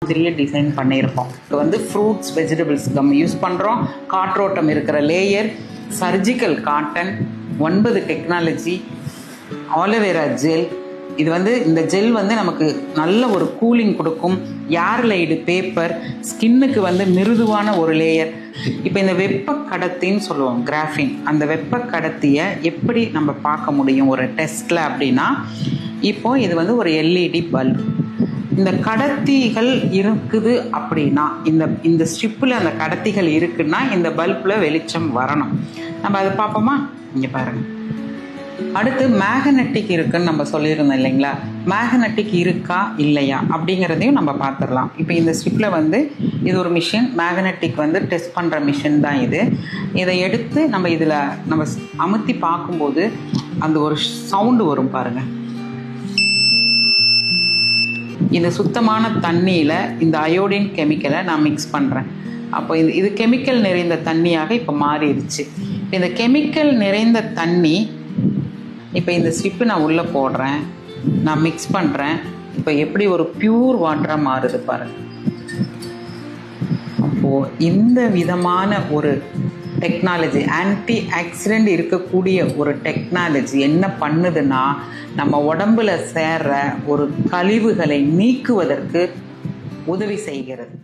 மாதிரியே டிசைன் பண்ணியிருப்போம். இப்போ வந்து ஃப்ரூட்ஸ் வெஜிடபிள்ஸ் கம் யூஸ் பண்ணுறோம். காற்றோட்டம் இருக்கிற layer, surgical cotton, 9 technology, aloe vera gel. இது வந்து இந்த ஜெல் வந்து நமக்கு நல்ல ஒரு கூலிங் கொடுக்கும். ஏர்லைடு பேப்பர், ஸ்கின்னுக்கு வந்து மிருதுவான ஒரு லேயர். இப்போ இந்த வெப்ப கடத்தின்னு சொல்லுவோம், கிராஃபின். அந்த வெப்ப கடத்தியை எப்படி நம்ம பார்க்க முடியும் ஒரு டெஸ்ட்டில் அப்படின்னா, இப்போது இது வந்து ஒரு எல்இடி பல்ப். இந்த கடத்திகள் இருக்குது அப்படின்னா, இந்த ஸ்ட்ரிப்பில் அந்த கடத்திகள் இருக்குன்னா இந்த பல்பில் வெளிச்சம் வரணும். நம்ம அதை பார்ப்போமா? இங்கே பாருங்கள். அடுத்து மேக்னெட்டிக் இருக்குன்னு நம்ம சொல்லியிருந்தோம் இல்லைங்களா? மேக்னெட்டிக் இருக்கா இல்லையா அப்படிங்கிறதையும் நம்ம பார்த்துடலாம். இப்போ இந்த ஸ்ட்ரிப்பில் வந்து இது ஒரு மிஷின், மேக்னெட்டிக் வந்து டெஸ்ட் பண்ணுற மிஷின் தான் இது. இதை எடுத்து நம்ம இதில் நம்ம அமுத்தி பார்க்கும்போது அந்த ஒரு சவுண்டு வரும் பாருங்கள். இந்த சுத்தமான தண்ணியில் இந்த அயோடின் கெமிக்கலை நான் மிக்ஸ் பண்ணுறேன். அப்போ இது கெமிக்கல் நிறைந்த தண்ணியாக இப்போ மாறிடுச்சு. இந்த கெமிக்கல் நிறைந்த தண்ணி இப்போ இந்த ஸ்ட்ரிப்பு நான் உள்ளே போடுறேன், நான் மிக்ஸ் பண்ணுறேன். இப்போ எப்படி ஒரு பியூர் வாட்டராக மாறுது பாருங்கள். அப்போது இந்த விதமான ஒரு டெக்னாலஜி, ஆன்டி ஆக்சிடென்ட் இருக்கக்கூடிய ஒரு டெக்னாலஜி என்ன பண்ணுதுன்னா, நம்ம உடம்புல சேர்ற ஒரு கழிவுகளை நீக்குவதற்கு உதவி செய்கிறது.